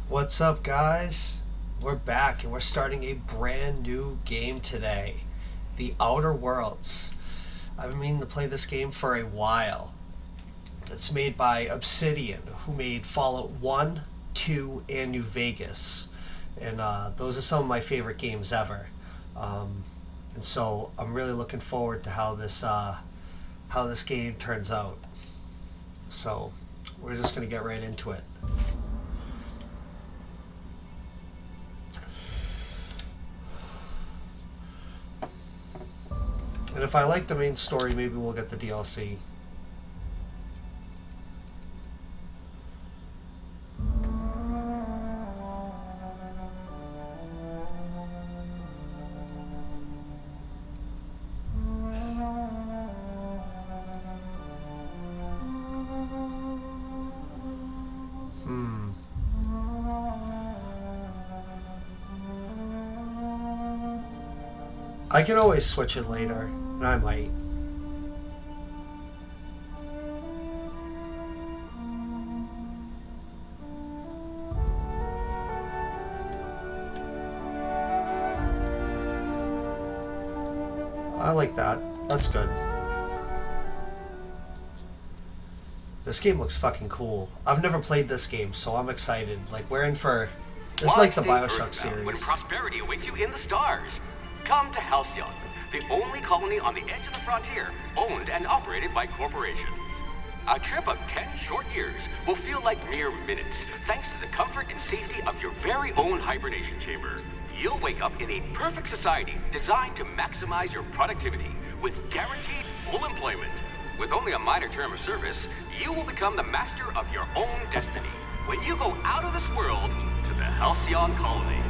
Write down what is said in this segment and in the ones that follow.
What's up, guys? We're back and we're starting a brand new game today, The Outer Worlds. I've been meaning to play this game for a while. It's made by Obsidian, who made Fallout 1, 2, and New Vegas. And those are some of my favorite games ever. And so I'm really looking forward to how this game turns out. So we're just going to get right into it. And if I like the main story, maybe we'll get the DLC. Hmm. I can always switch it later. And I might. I like that. That's good. This game looks fucking cool. I've never played this game, so I'm excited. Like, we're in for... This is like the Bioshock series. When prosperity awaits you in the stars. Come to Halcyon, the only colony on the edge of the frontier, owned and operated by corporations. A trip of 10 short years will feel like mere minutes, thanks to the comfort and safety of your very own hibernation chamber. You'll wake up in a perfect society designed to maximize your productivity with guaranteed full employment. With only a minor term of service, you will become the master of your own destiny when you go out of this world to the Halcyon colony.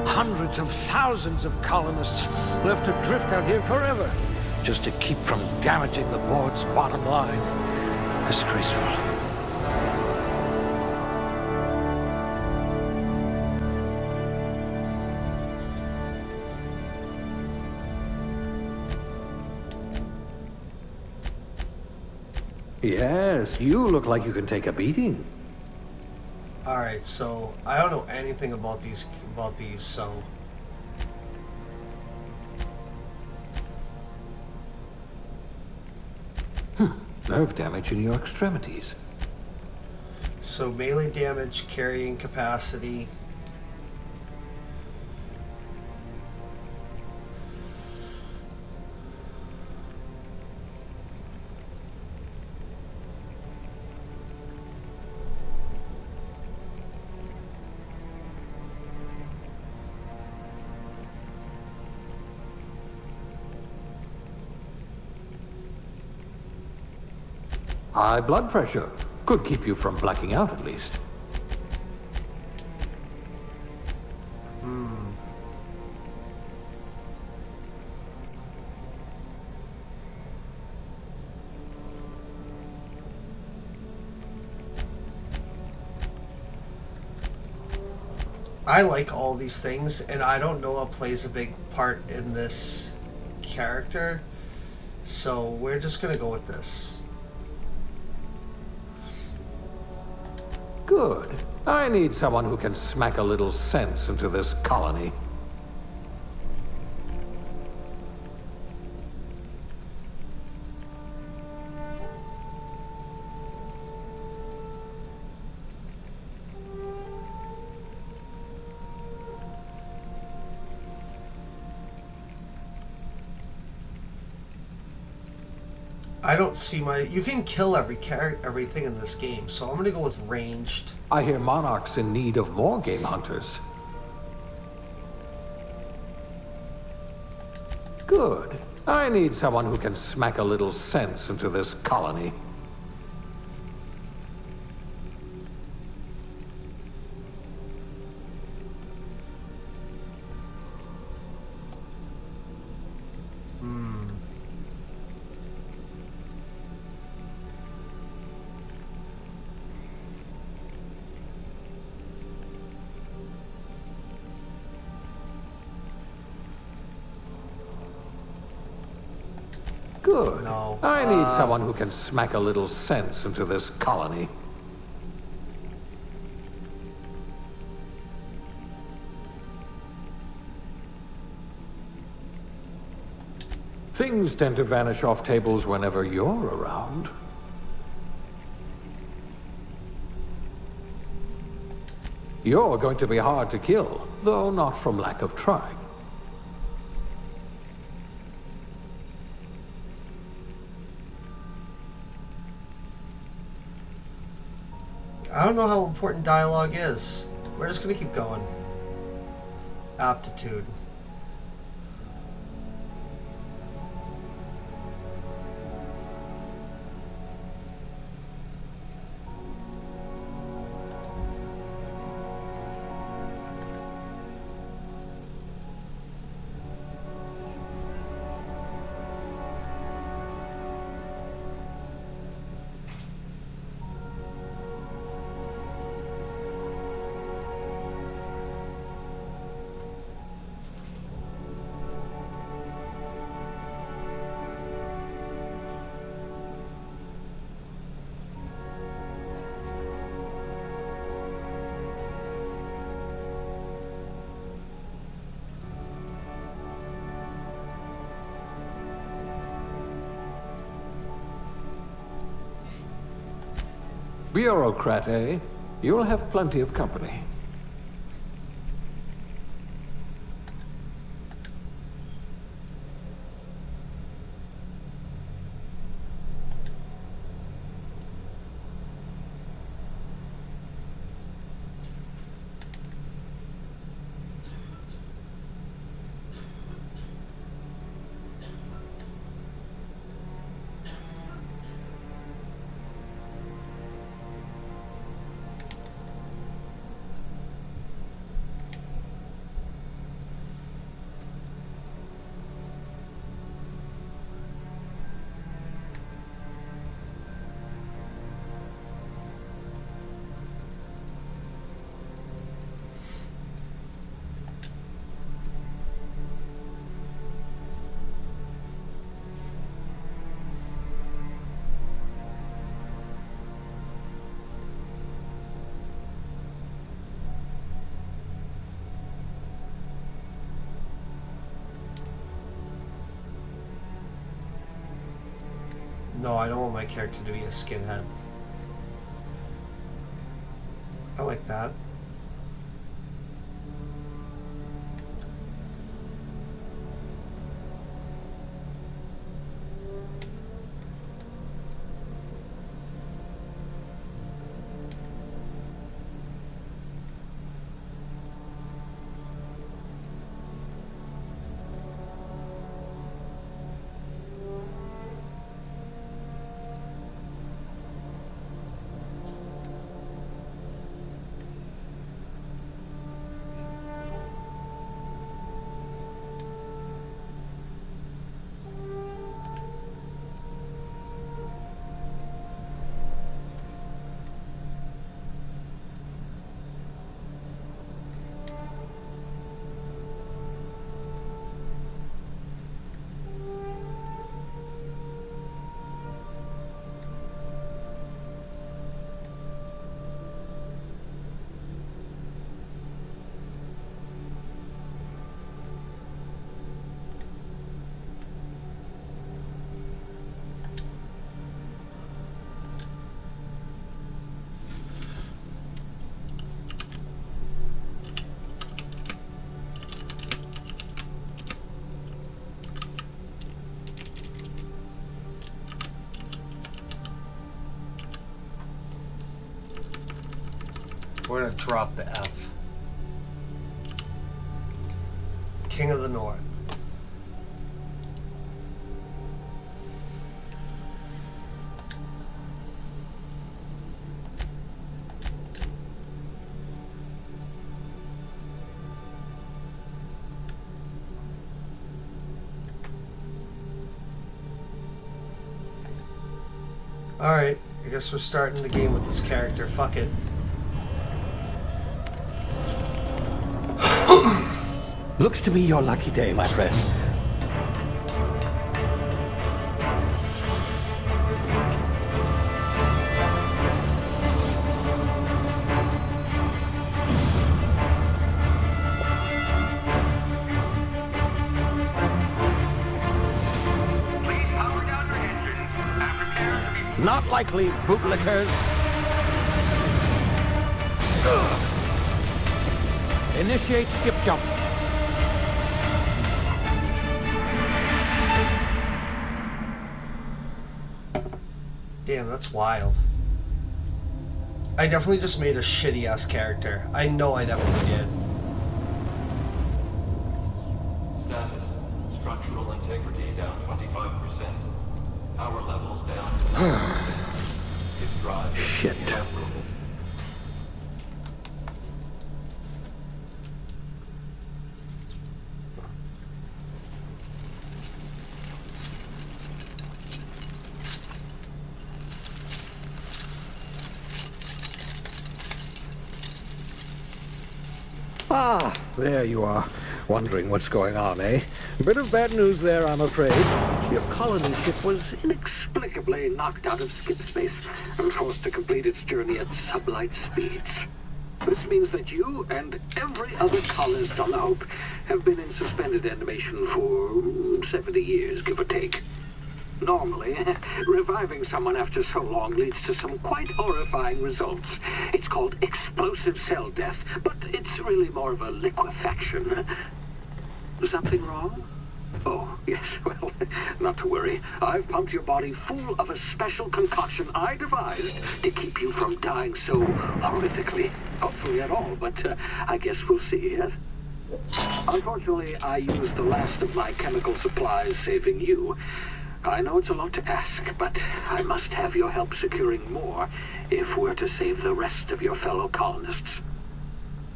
Hundreds of thousands of colonists left adrift out here forever, just to keep from damaging the board's bottom line. Disgraceful. Yes, you look like you can take a beating. Alright, so I don't know anything about these, so... Nerve damage in your extremities. So melee damage, carrying capacity... High blood pressure. Could keep you from blacking out at least. I like all these things, and I don't know what plays a big part in this character, so we're just gonna go with this. Good. I need someone who can smack a little sense into this colony. I don't see my. You can kill everything in this game, so I'm gonna go with ranged. I hear Monarch's in need of more game hunters. Good. I need someone who can smack a little sense into this colony. Good. No. I need someone who can smack a little sense into this colony. Things tend to vanish off tables whenever you're around. You're going to be hard to kill, though not from lack of trying. I don't know how important dialogue is. We're just gonna keep going. Aptitude. Bureaucrat, eh? You'll have plenty of company. No, I don't want my character to be a skinhead. I like that. We're gonna drop the F. King of the North. Alright, I guess we're starting the game with this character. Fuck it. Looks to be your lucky day, my friend. Please power down your engines and prepare to be... Not likely, bootlickers. Initiate skip jump. Damn, that's wild. I definitely just made a shitty-ass character. I know I definitely did. Status. Structural integrity down 25%. Power levels down 9%. Skip drive. Shit. Uprooted. Ah, there you are. Wondering what's going on, eh? Bit of bad news there, I'm afraid. Your colony ship was inexplicably knocked out of skip space and forced to complete its journey at sublight speeds. This means that you and every other colonist on the Hope have been in suspended animation for 70 years, give or take. Normally, reviving someone after so long leads to some quite horrifying results. It's called explosive cell death, but it's really more of a liquefaction. Something wrong? Oh, yes, well, not to worry. I've pumped your body full of a special concoction I devised to keep you from dying so horrifically. Hopefully at all, but I guess we'll see, yes? Unfortunately, I used the last of my chemical supplies saving you. I know it's a lot to ask, but I must have your help securing more if we're to save the rest of your fellow colonists.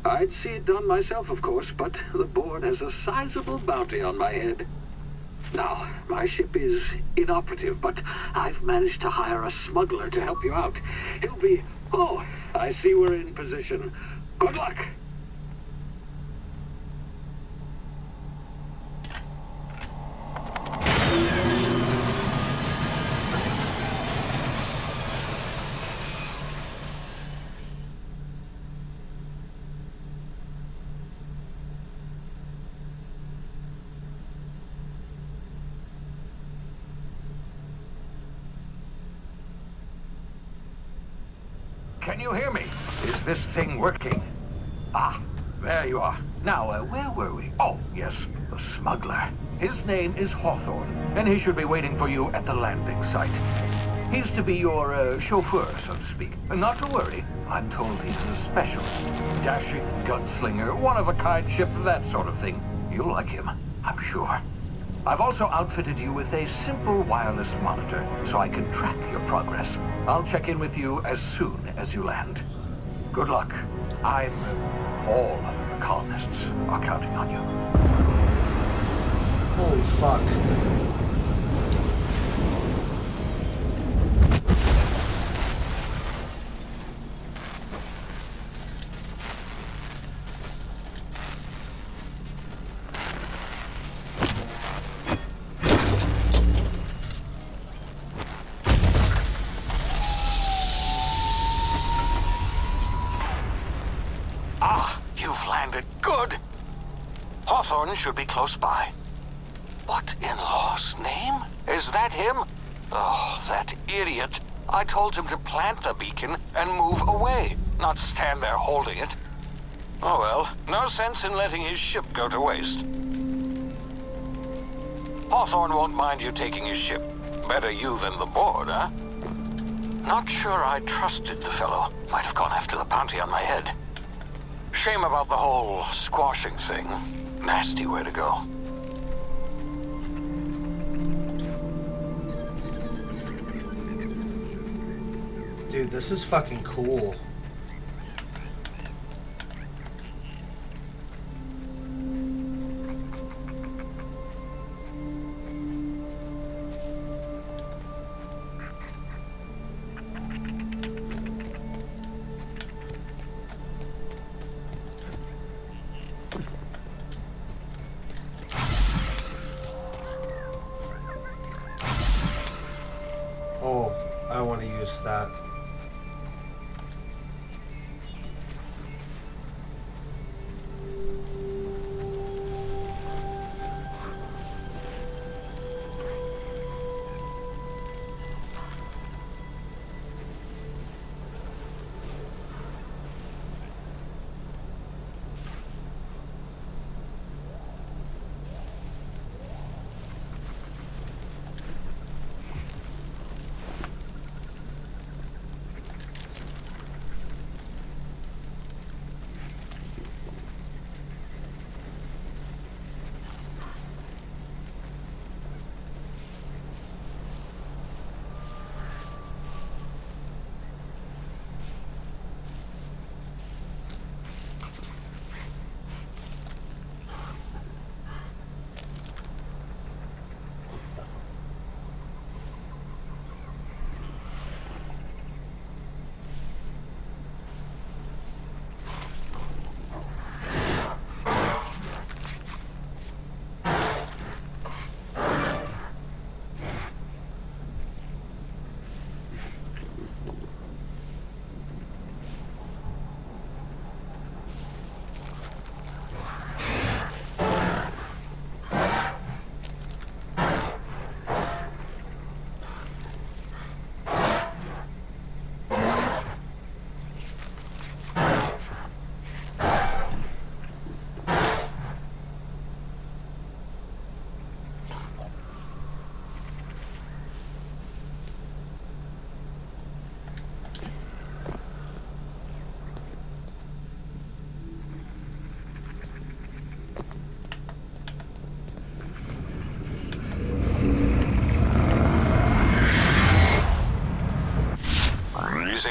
I'd see it done myself, of course, but the board has a sizable bounty on my head. Now, my ship is inoperative, but I've managed to hire a smuggler to help you out. He'll be... Oh, I see we're in position. Good luck! Can you hear me? Is this thing working? Ah, there you are. Now, where were we? Oh, yes, the smuggler. His name is Hawthorne, and he should be waiting for you at the landing site. He's to be your chauffeur, so to speak. Not to worry, I'm told he's a specialist. Dashing gunslinger, one-of-a-kind ship, that sort of thing. You'll like him, I'm sure. I've also outfitted you with a simple wireless monitor, so I can track your progress. I'll check in with you as soon as you land. Good luck. All of the colonists are counting on you. Holy fuck. Hawthorne should be close by. What in law's name? Is that him? Oh, that idiot. I told him to plant the beacon and move away, not stand there holding it. Oh well, no sense in letting his ship go to waste. Hawthorne won't mind you taking his ship. Better you than the board, huh? Not sure I trusted the fellow. Might have gone after the bounty on my head. Shame about the whole squashing thing. Nasty way to go. Dude, this is fucking cool. Oh, I want to use that.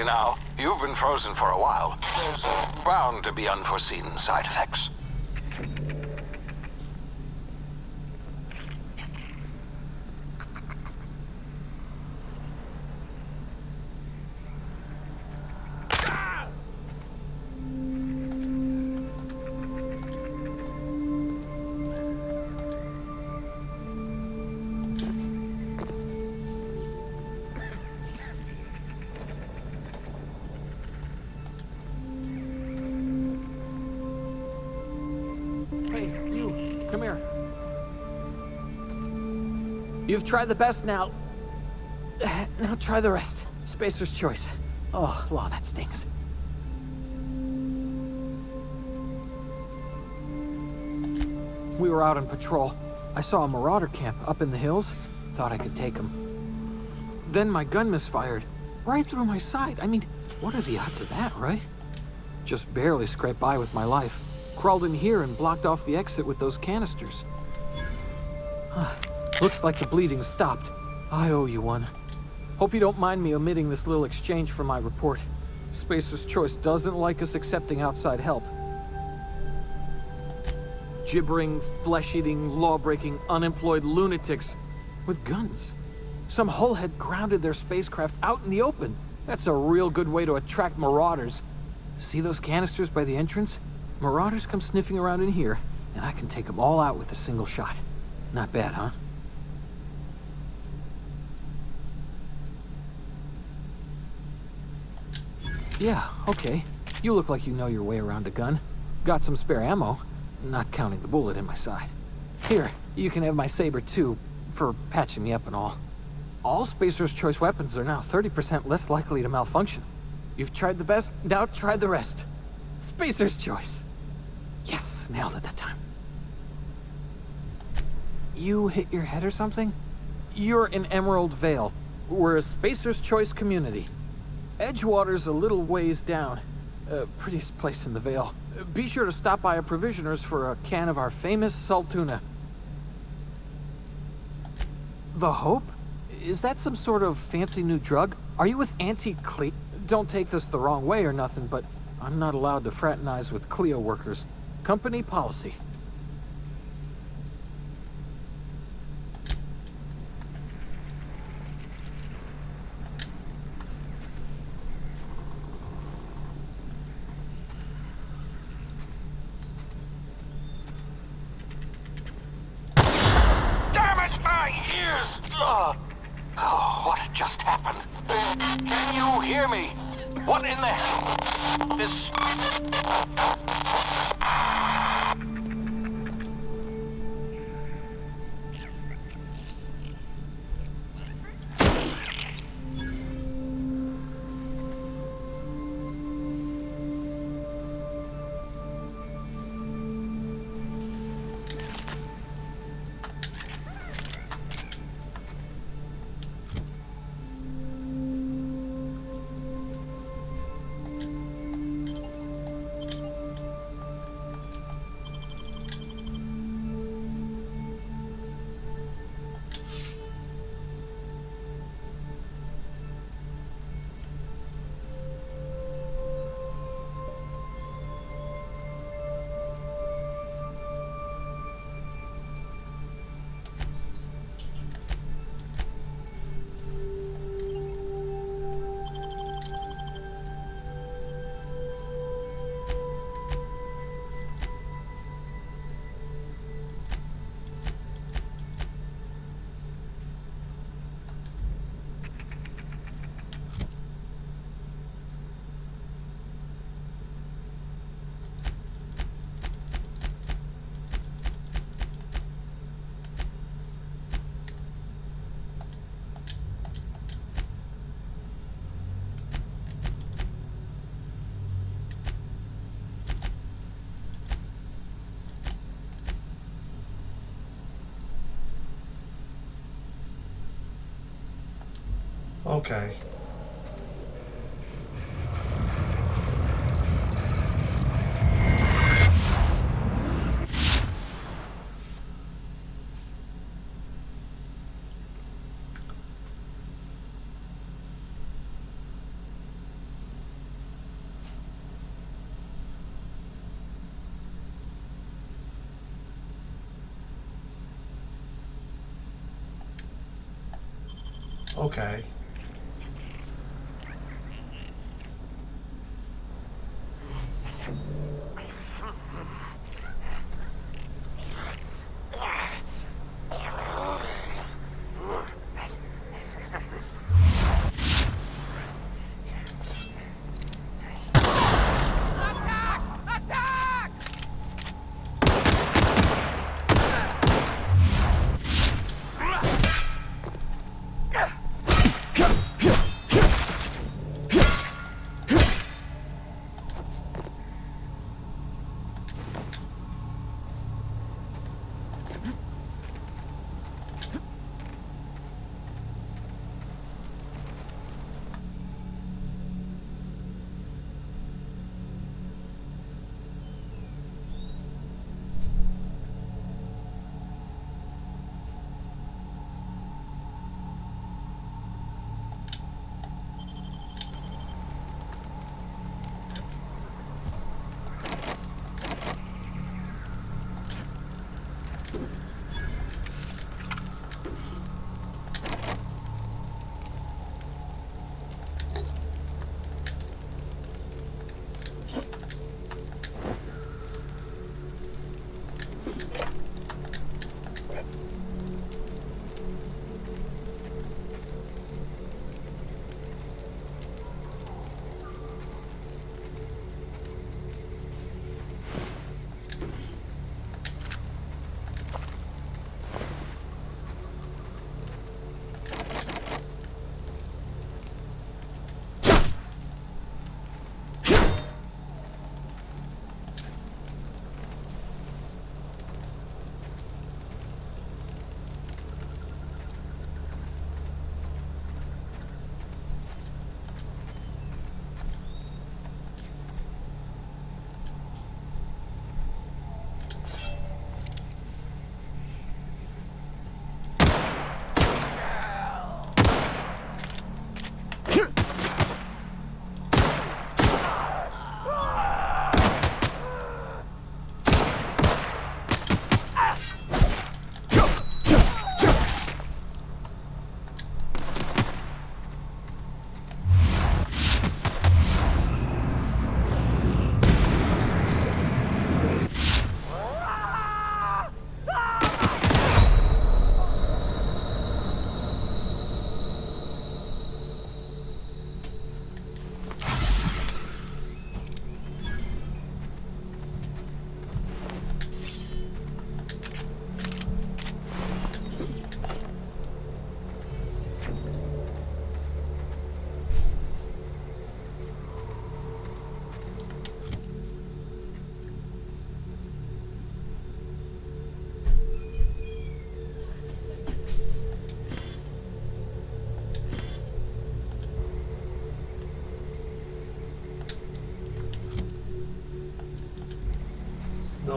Now, you've been frozen for a while. There's bound to be unforeseen side effects. Come here. You've tried the best now. Now try the rest. Spacer's choice. Oh, law, that stings. We were out on patrol. I saw a marauder camp up in the hills. Thought I could take him. Then my gun misfired. Right through my side. I mean, what are the odds of that, right? Just barely scraped by with my life. Crawled in here and blocked off the exit with those canisters. Looks like the bleeding stopped. I owe you one. Hope you don't mind me omitting this little exchange from my report. Spacer's Choice doesn't like us accepting outside help. Gibbering, flesh-eating, law-breaking, unemployed lunatics with guns. Some hullhead grounded their spacecraft out in the open. That's a real good way to attract marauders. See those canisters by the entrance? Marauders come sniffing around in here, and I can take them all out with a single shot. Not bad, huh? Yeah, okay. You look like you know your way around a gun. Got some spare ammo, not counting the bullet in my side. Here, you can have my saber too, for patching me up and all. All Spacer's Choice weapons are now 30% less likely to malfunction. You've tried the best, now try the rest. Spacer's Choice. Yes, nailed it that time. You hit your head or something? You're in Emerald Vale. We're a Spacer's Choice community. Edgewater's a little ways down. Prettiest place in the Vale. Be sure to stop by a provisioner's for a can of our famous salt tuna. The Hope? Is that some sort of fancy new drug? Are you with Auntie Cleo? Don't take this the wrong way or nothing, but I'm not allowed to fraternize with Cleo workers. Company policy. Damn it, my ears! Oh, what just happened? Can you hear me? What in the hell? This... Okay. Okay.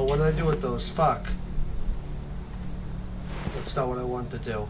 what did I do with those? Fuck. That's not what I wanted to do.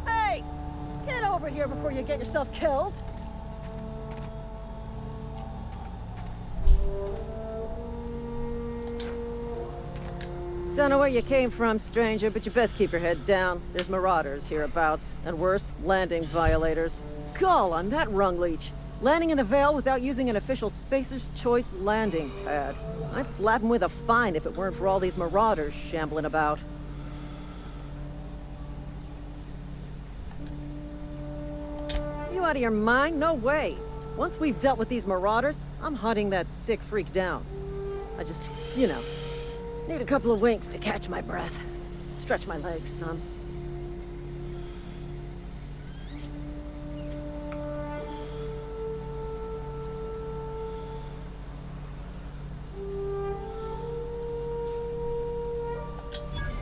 Hey! Get over here before you get yourself killed! Don't know where you came from, stranger, but you best keep your head down. There's marauders hereabouts, and worse, landing violators. Gall on that rung leech. Landing in the Vale without using an official Spacer's Choice landing pad. I'd slap him with a fine if it weren't for all these marauders shambling about. You out of your mind? No way. Once we've dealt with these marauders, I'm hunting that sick freak down. I just, need a couple of winks to catch my breath. Stretch my legs, son.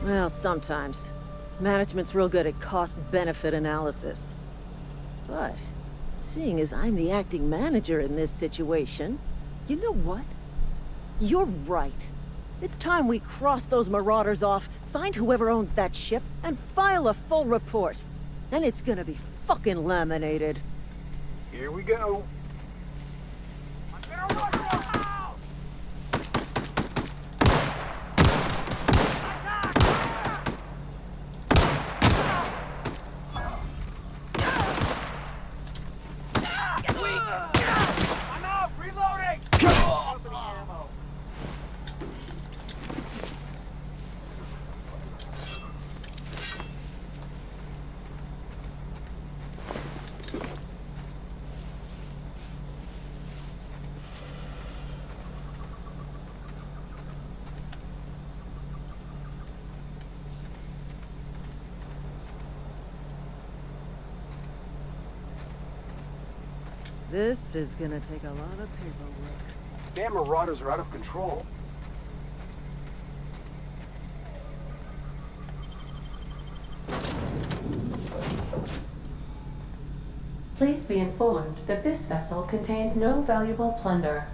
Well, sometimes. Management's real good at cost-benefit analysis. But, seeing as I'm the acting manager in this situation, you know what? You're right. It's time we cross those marauders off, find whoever owns that ship, and file a full report. Then it's gonna be fucking laminated. Here we go. I'm out! Reloading! Ammo. This is gonna take a lot of paperwork. Damn marauders are out of control. Please be informed that this vessel contains no valuable plunder.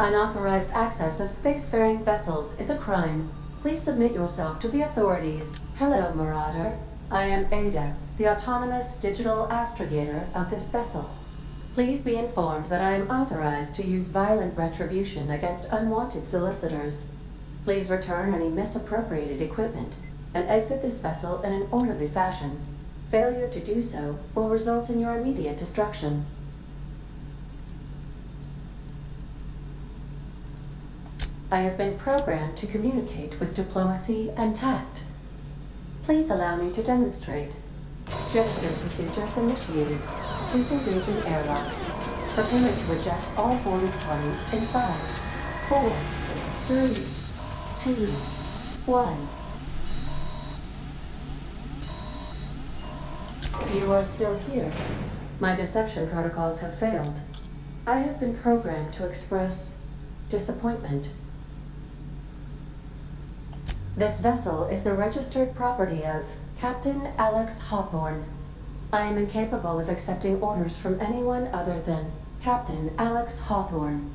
Unauthorized access of spacefaring vessels is a crime. Please submit yourself to the authorities. Hello, Marauder. I am Ada, the autonomous digital astrogator of this vessel. Please be informed that I am authorized to use violent retribution against unwanted solicitors. Please return any misappropriated equipment and exit this vessel in an orderly fashion. Failure to do so will result in your immediate destruction. I have been programmed to communicate with diplomacy and tact. Please allow me to demonstrate. Jettison procedures initiated. Please engage in airlocks. Preparing to eject all boarded parties in 5, 4, 3, 2, 1. You are still here. My deception protocols have failed. I have been programmed to express disappointment. This vessel is the registered property of Captain Alex Hawthorne. I am incapable of accepting orders from anyone other than Captain Alex Hawthorne.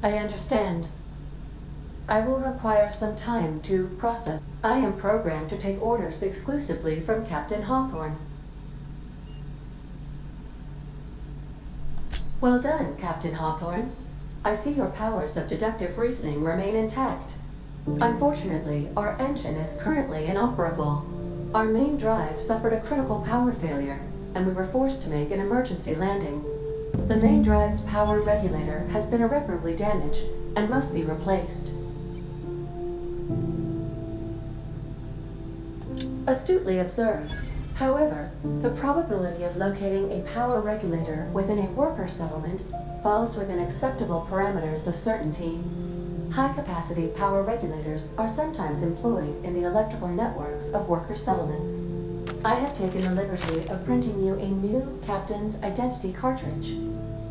I understand. I will require some time to process. I am programmed to take orders exclusively from Captain Hawthorne. Well done, Captain Hawthorne. I see your powers of deductive reasoning remain intact. Unfortunately, our engine is currently inoperable. Our main drive suffered a critical power failure, and we were forced to make an emergency landing. The main drive's power regulator has been irreparably damaged and must be replaced. Astutely observed. However, the probability of locating a power regulator within a worker settlement falls within acceptable parameters of certainty. High-capacity power regulators are sometimes employed in the electrical networks of worker settlements. I have taken the liberty of printing you a new Captain's Identity cartridge.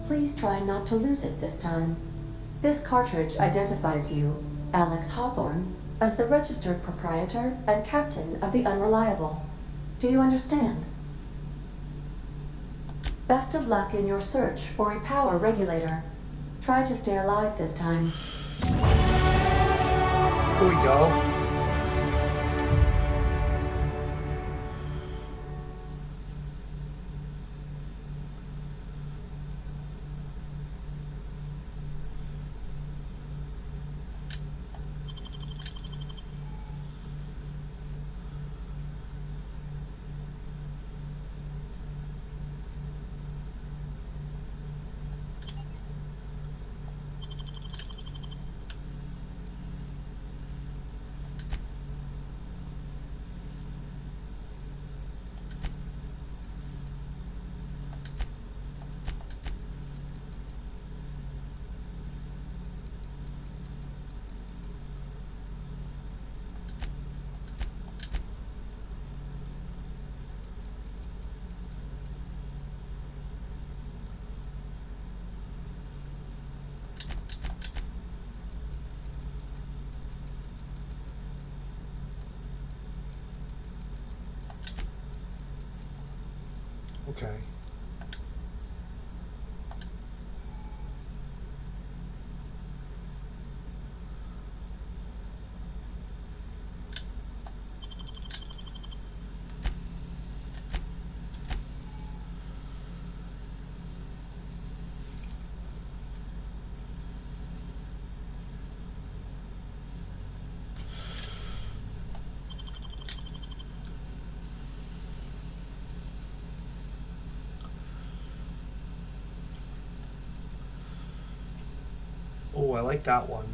Please try not to lose it this time. This cartridge identifies you, Alex Hawthorne, as the registered proprietor and captain of the Unreliable. Do you understand? Best of luck in your search for a power regulator. Try to stay alive this time. Here we go. Okay. Oh, I like that one.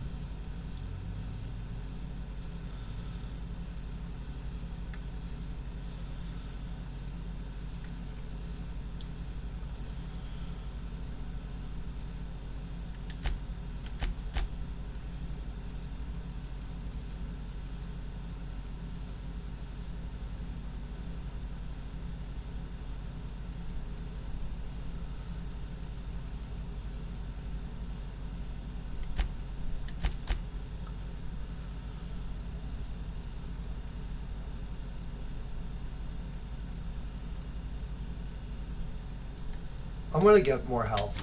I'm gonna get more health.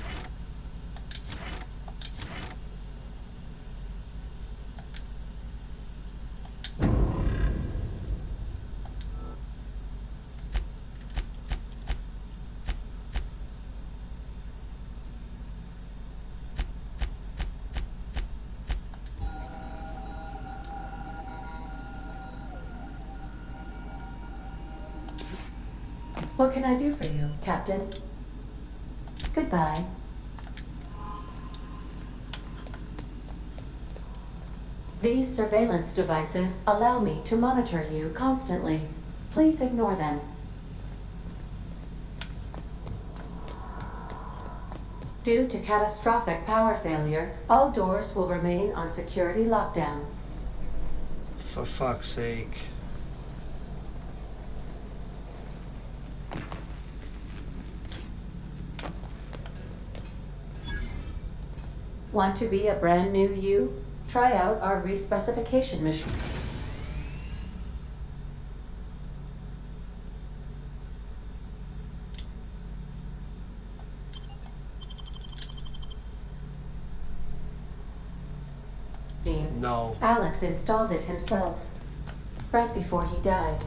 What can I do for you, Captain? Goodbye. These surveillance devices allow me to monitor you constantly. Please ignore them. Due to catastrophic power failure, all doors will remain on security lockdown. For fuck's sake. Want to be a brand new you? Try out our respecification mission. No. Alex installed it himself, right before he died.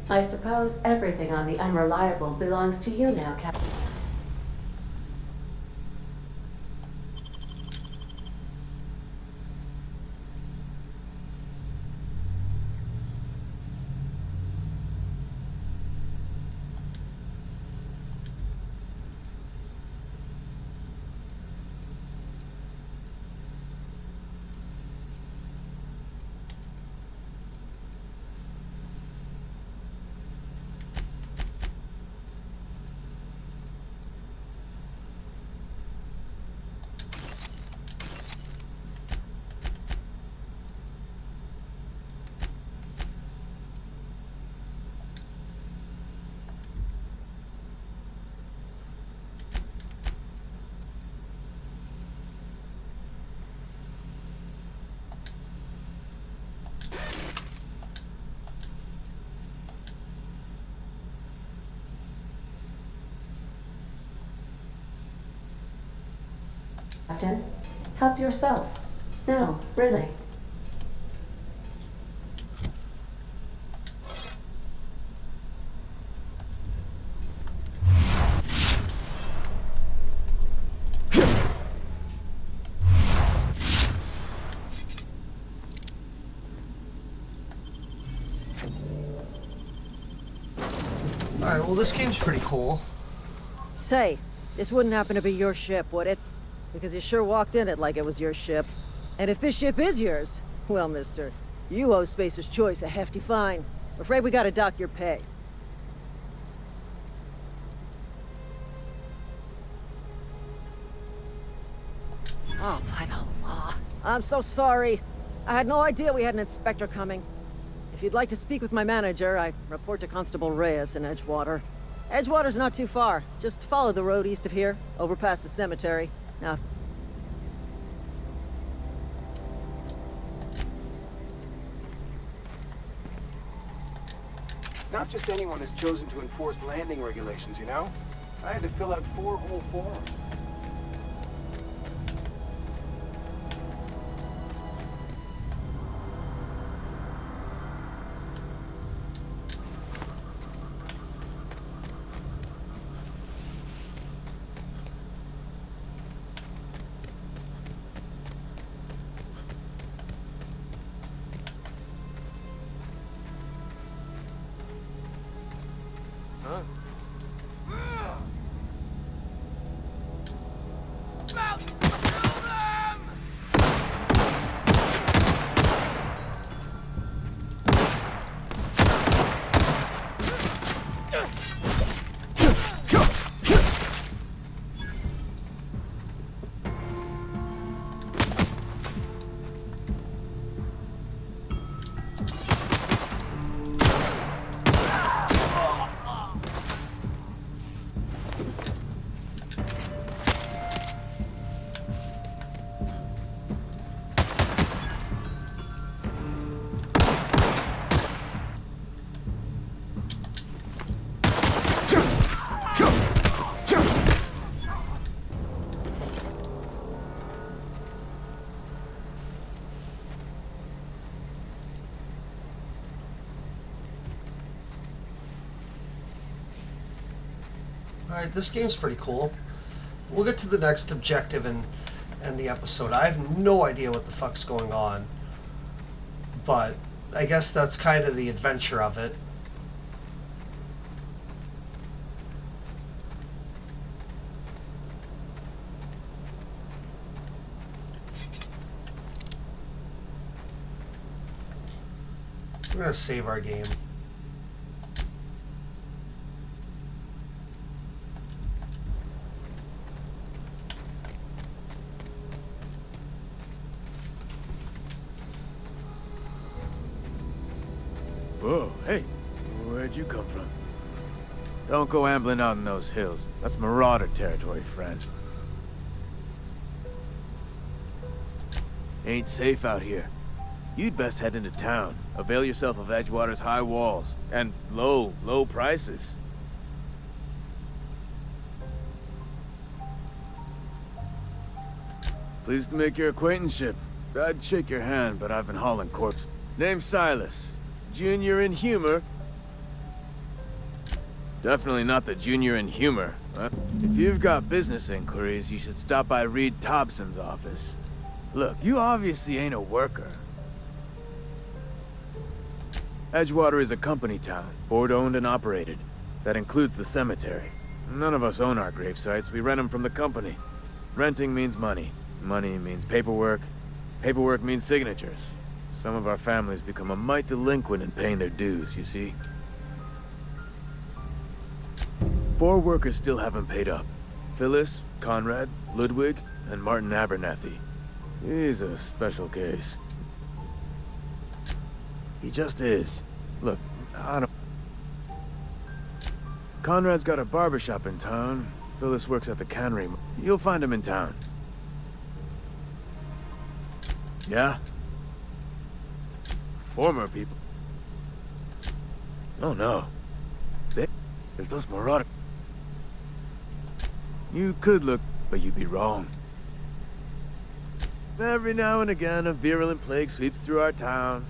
I suppose everything on the Unreliable belongs to you now, Captain. Captain, help yourself. No, really. Alright, well this game's pretty cool. Say, this wouldn't happen to be your ship, would it? Because you sure walked in it like it was your ship. And if this ship is yours, well, mister, you owe Spacer's Choice a hefty fine. Afraid we gotta dock your pay. Oh, by the law. I'm so sorry. I had no idea we had an inspector coming. If you'd like to speak with my manager, I report to Constable Reyes in Edgewater. Edgewater's not too far. Just follow the road east of here, over past the cemetery. Now, Not just anyone has chosen to enforce landing regulations, you know? I had to fill out 4 whole forms. Alright, this game's pretty cool. We'll get to the next objective and the episode. I have no idea what the fuck's going on. But I guess that's kind of the adventure of it. We're gonna save our game. Whoa, hey, where'd you come from? Don't go ambling out in those hills. That's Marauder territory, friend. Ain't safe out here. You'd best head into town. Avail yourself of Edgewater's high walls and low prices. Pleased to make your acquaintanceship. I'd shake your hand, but I've been hauling corpse. Name's Silas. Junior in humor. Definitely not the junior in humor. Huh? If you've got business inquiries, you should stop by Reed Thompson's office. Look, you obviously ain't a worker. Edgewater is a company town, board-owned and operated. That includes the cemetery. None of us own our grave sites, we rent them from the company. Renting means money. Money means paperwork. Paperwork means signatures. Some of our families become a mite delinquent in paying their dues, you see. 4 workers still haven't paid up. Phyllis, Conrad, Ludwig, and Martin Abernathy. He's a special case. He just is. Look, I don't... Conrad's got a barbershop in town. Phyllis works at the cannery. You'll find him in town. Yeah? Former people. Oh no. There's those Marauder... You could look, but you'd be wrong. Every now and again, a virulent plague sweeps through our town.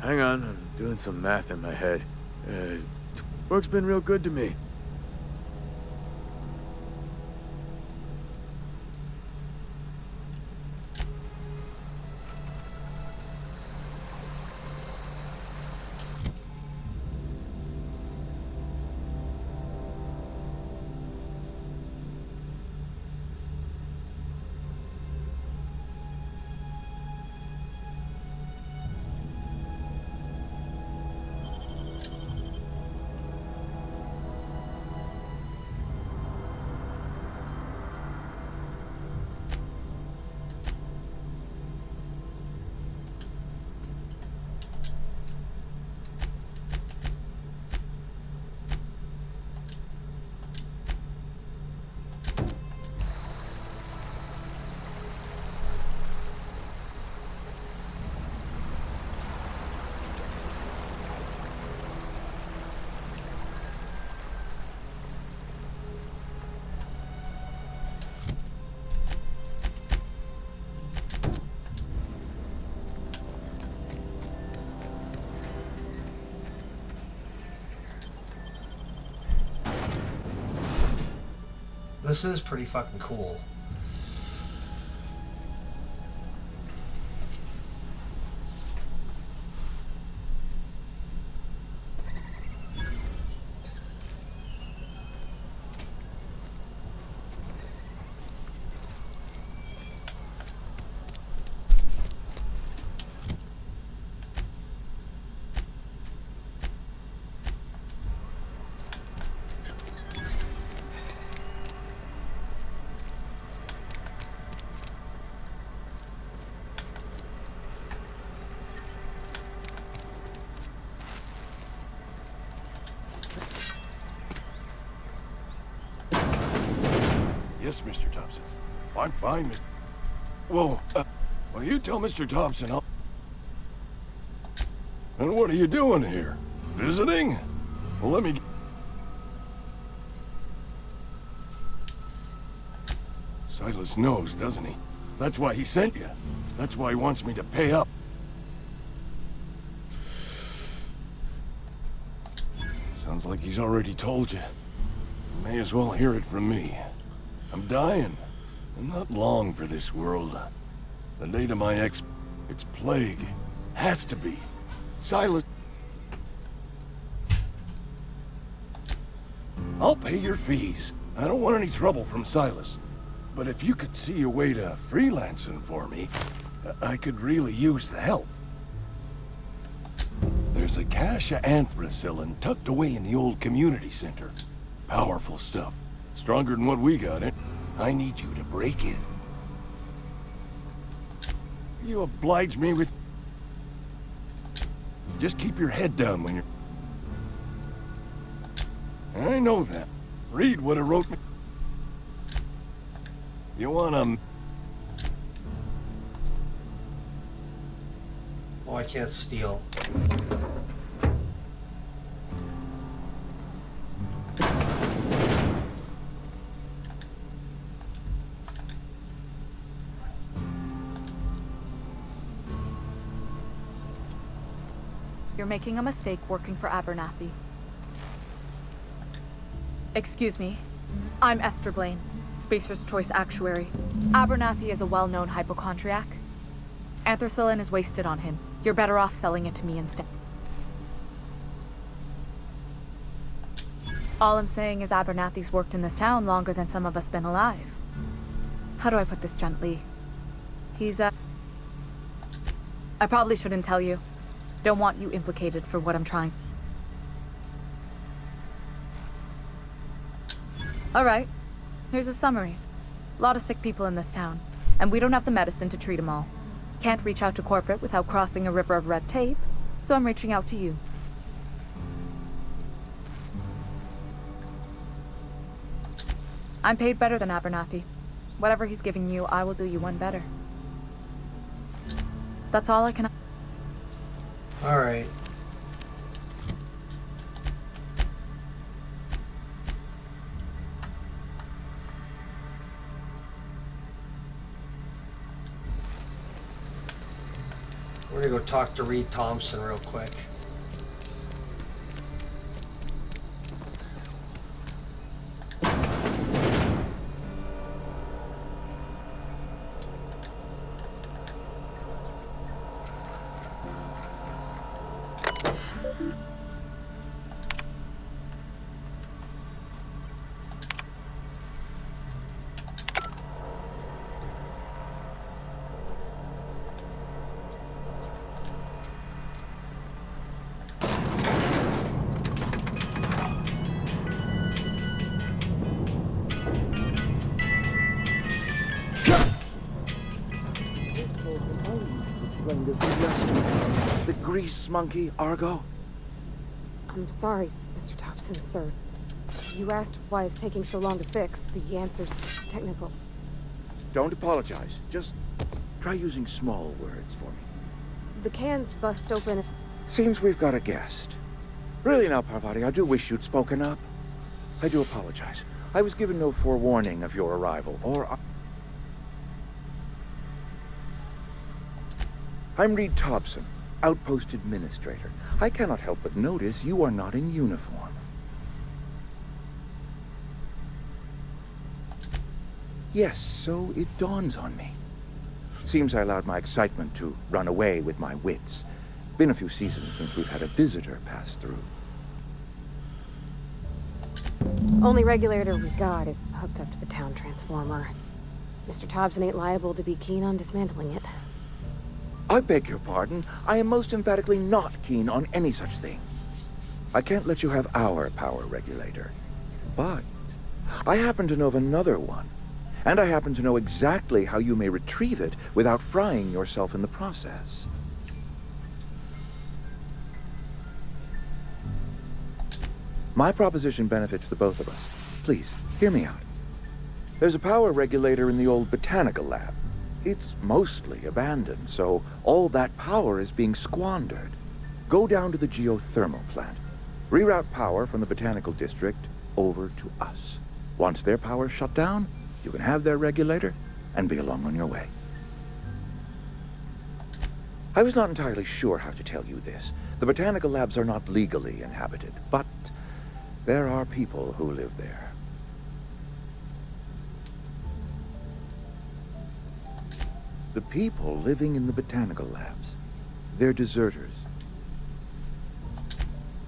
Hang on, I'm doing some math in my head. Work's been real good to me. This is pretty fucking cool. Yes, Mr. Thompson. I'm fine, Mr. Whoa, well, you tell Mr. Thompson I'll... And what are you doing here? Visiting? Well, let me... Silas knows, doesn't he? That's why he sent you. That's why he wants me to pay up. Sounds like he's already told you. May as well hear it from me. I'm dying. I'm not long for this world. The date of my it's plague. Has to be. Silas... I'll pay your fees. I don't want any trouble from Silas. But if you could see a way to freelancing for me, I could really use the help. There's a cache of anthracillin tucked away in the old community center. Powerful stuff. Stronger than what we got it. I need you to break it. You oblige me with... Just keep your head down when you're... I know that. Read what it wrote me. You wanna... Oh, I can't steal. You're making a mistake working for Abernathy. Excuse me. I'm Esther Blaine, Spacer's Choice Actuary. Abernathy is a well-known hypochondriac. Anthracillin is wasted on him. You're better off selling it to me instead. All I'm saying is Abernathy's worked in this town longer than some of us been alive. How do I put this gently? He's I probably shouldn't tell you. Don't want you implicated for what I'm trying. Alright, here's a summary. A lot of sick people in this town, and we don't have the medicine to treat them all. Can't reach out to corporate without crossing a river of red tape, so I'm reaching out to you. I'm paid better than Abernathy. Whatever he's giving you, I will do you one better. That's all I can... Alright. We're gonna go talk to Reed Thompson real quick. The grease monkey, Argo? I'm sorry, Mr. Thompson, sir. You asked why it's taking so long to fix. The answer's technical. Don't apologize. Just try using small words for me. The cans bust open. Seems we've got a guest. Really now, Parvati, I do wish you'd spoken up. I do apologize. I was given no forewarning of your arrival, or... I'm Reed Thompson, Outpost Administrator. I cannot help but notice you are not in uniform. Yes, so it dawns on me. Seems I allowed my excitement to run away with my wits. Been a few seasons since we've had a visitor pass through. Only regulator we got is hooked up to the town transformer. Mr. Thompson ain't liable to be keen on dismantling it. I beg your pardon. I am most emphatically not keen on any such thing. I can't let you have our power regulator. But I happen to know of another one. And I happen to know exactly how you may retrieve it without frying yourself in the process. My proposition benefits the both of us. Please, hear me out. There's a power regulator in the old botanical lab. It's mostly abandoned, so all that power is being squandered. Go down to the geothermal plant. Reroute power from the botanical district over to us. Once their power's shut down, you can have their regulator and be along on your way. I was not entirely sure how to tell you this. The botanical labs are not legally inhabited, but there are people who live there. The people living in the botanical labs, they're deserters.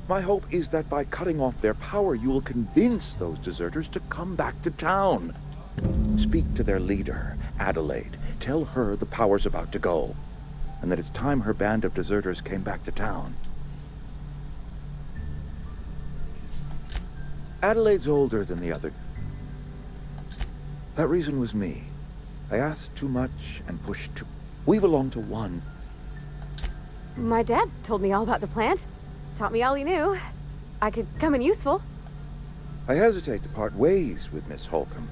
My hope is that by cutting off their power, you will convince those deserters to come back to town. Speak to their leader, Adelaide. Tell her the power's about to go, and that it's time her band of deserters came back to town. Adelaide's older than the other. That reason was me. I asked too much and pushed too... We belong to one. My dad told me all about the plant. Taught me all he knew. I could come in useful. I hesitate to part ways with Miss Holcomb.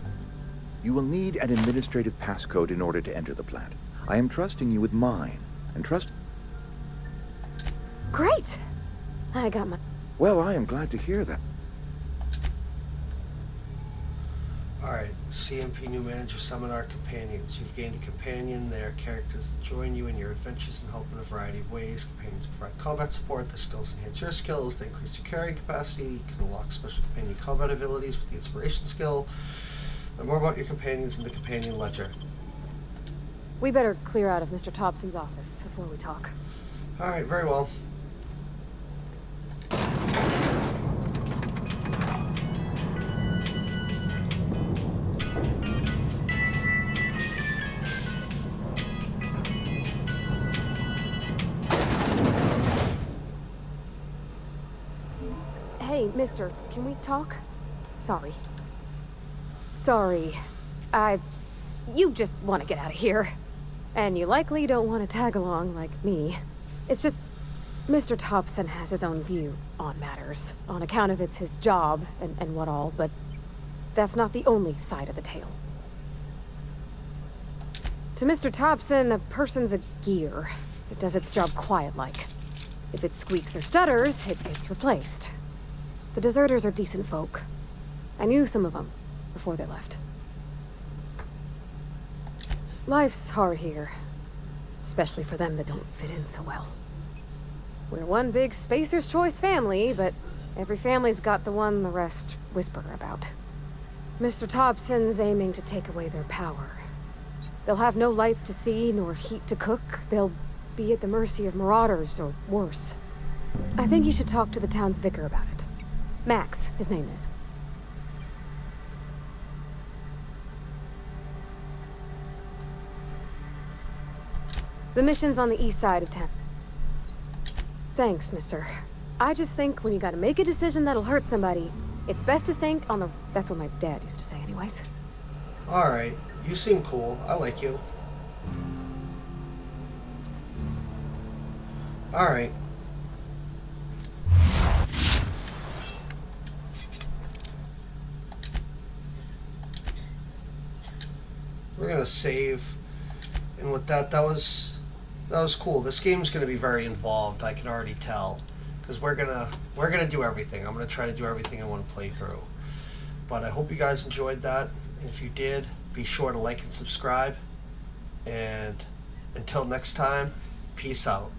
You will need an administrative passcode in order to enter the plant. I am trusting you with mine, and trust... Great! I got my... Well, I am glad to hear that. Alright, CMP new manager seminar companions. You've gained a companion. They are characters that join you in your adventures and help in a variety of ways. Companions provide combat support. Their skills enhance your skills. They increase your carrying capacity. You can unlock special companion combat abilities with the inspiration skill. Learn more about your companions in the companion ledger. We better clear out of Mr. Thompson's office before we talk. Alright, very well. Hey, mister, can we talk? Sorry. You just want to get out of here. And you likely don't want to tag along like me. It's just, Mr. Thompson has his own view on matters, on account of it's his job and what all, but that's not the only side of the tale. To Mr. Thompson, a person's a gear. It does its job quiet-like. If it squeaks or stutters, it gets replaced. The deserters are decent folk. I knew some of them before they left. Life's hard here, especially for them that don't fit in so well. We're one big Spacer's Choice family, but every family's got the one the rest whisper about. Mr. Thompson's aiming to take away their power. They'll have no lights to see, nor heat to cook. They'll be at the mercy of marauders, or worse. I think you should talk to the town's vicar about it. Max, his name is. The mission's on the east side of town. Thanks, mister. I just think when you gotta make a decision that'll hurt somebody, it's best to think on the... That's what my dad used to say anyways. Alright, you seem cool. I like you. Alright. We're gonna save, and with that was cool. This game's gonna be very involved. I can already tell, because we're gonna do everything. I'm gonna try to do everything in one playthrough. But I hope you guys enjoyed that. And if you did, be sure to like and subscribe. And until next time, peace out.